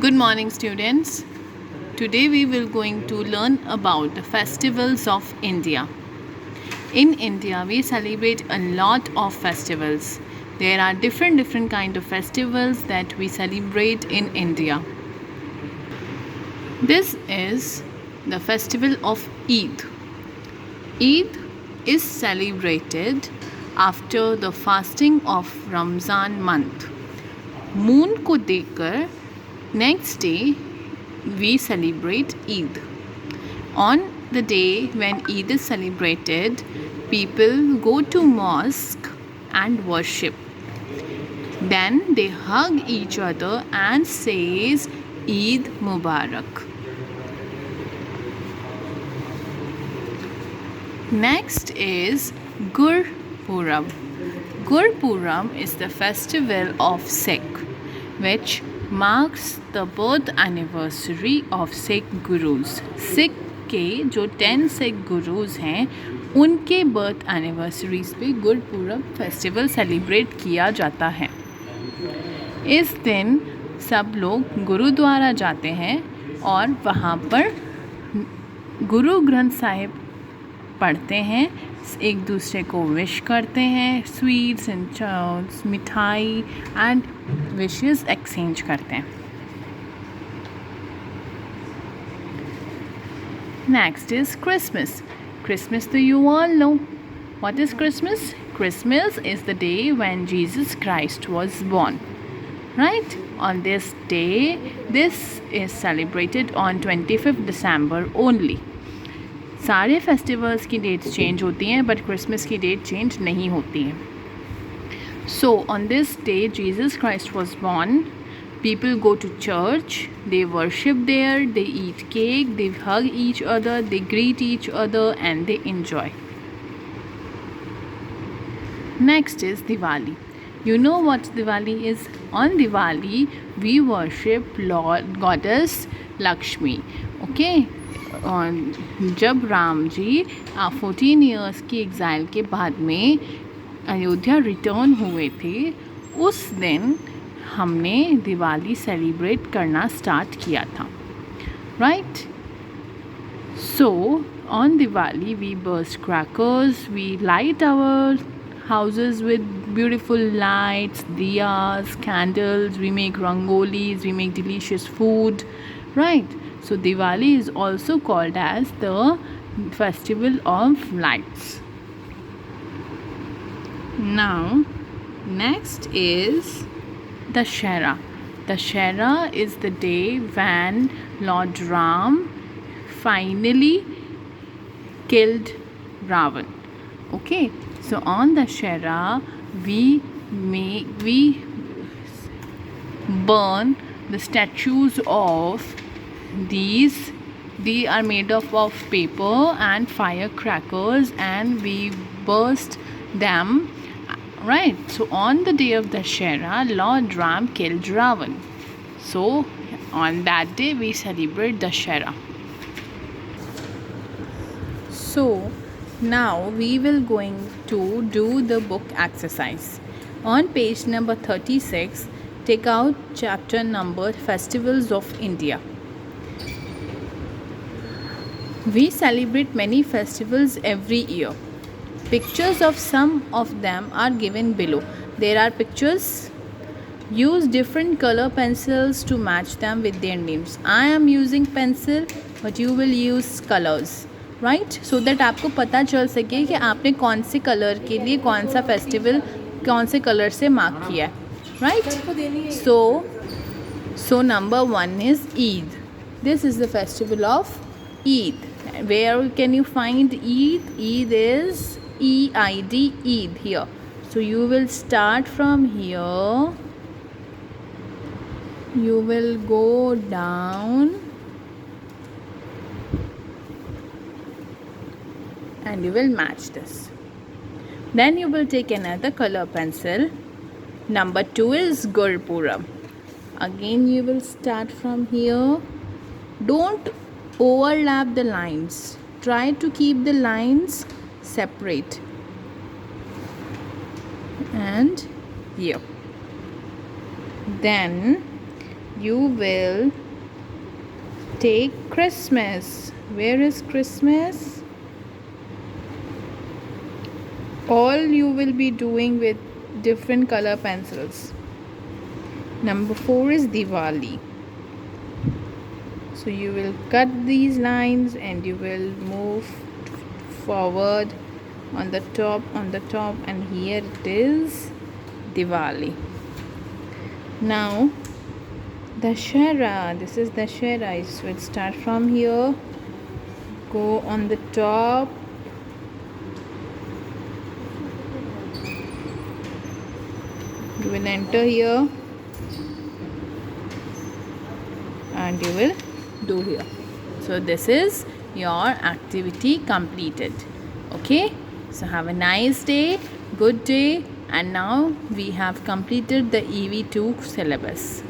Good morning, students. Today we will going to learn about the festivals of India. In India, we celebrate a lot of festivals. There are different kind of festivals that we celebrate in India. This is the festival of Eid. Eid is celebrated after the fasting of Ramzan month. Moon को देखकर next day we celebrate Eid. On the day when Eid is celebrated, people go to mosque and worship. Then they hug each other and says Eid Mubarak. Next is Gurpurab. Gurpurab is the festival of Sikh, which marks the birth anniversary of Sikh Gurus. Sikh के जो 10 Sikh Gurus हैं उनके birth anniversaries पे Gurpurab festival celebrate किया जाता है. इस दिन सब लोग गुरुद्वारा जाते हैं और वहाँ पर गुरु ग्रंथ साहिब पढ़ते हैं, एक दूसरे को विश करते हैं, स्वीट्स एंड मिठाई एंड विशेस एक्सचेंज करते हैं. Next is Christmas. क्रिसमस तो you all know. What is Christmas? Christmas is the day when Jesus Christ was born. Right? On this day, this is celebrated on 25th December only. सारे festivals की dates change होती हैं but Christmas की date change नहीं होती है. So on this day Jesus Christ was born. People go to church, they worship there, they eat cake, they hug each other, they greet each other and they enjoy. Next is Diwali. You know what Diwali is? On Diwali, we worship Lord Goddess Lakshmi. Okay? जब Ram ji 14 years की exile के बाद में Ayodhya return हुए थे, उस दिन हमने दिवाली सेलिब्रेट करना स्टार्ट किया था. Right? So on Diwali we burst crackers, we light our houses with beautiful lights, diyas, candles, we make rangolis, we make delicious food, right? So Diwali is also called as the festival of lights. Now next is Dashera. Dashera is the day when Lord Ram finally killed Ravan. Okay, so on Dashera we burn the statues of these. They are made up of paper and firecrackers and we burst them. Right? So on the day of Dashera, Lord Ram killed Ravan. So on that day we celebrate Dashera. So now we will going to do the book exercise. On page number 36, take out chapter number Festivals of India. We celebrate many festivals every year. Pictures of some of them are given below. There are pictures. Use different color pencils to match them with their names. I am using pencil, but you will use colors. Right? So that आपको पता चल सके कि आपने कौन से colour के लिए कौन सा फेस्टिवल कौन से कलर से मार्क किया है. Right? So number 1 is Eid. This is the festival of Eid. Where can you find Eid? Eid is EID, Eid here. So you will start from here, you will go down and you will match this. Then you will take another color pencil. Number 2 is Gurpurab. Again you will start from here. Don't overlap the lines. Try to keep the lines separate. And here. Then you will take Christmas. Where is Christmas? All you will be doing with different color pencils. Number 4 is Diwali. So you will cut these lines and you will move forward on the top, and here it is Diwali. Now Dashera, this is Dashera. So it start from here, go on the top, you will enter here and you will do here. So this is your activity completed. Okay, so have a nice day, good day, and now we have completed the EV2 syllabus.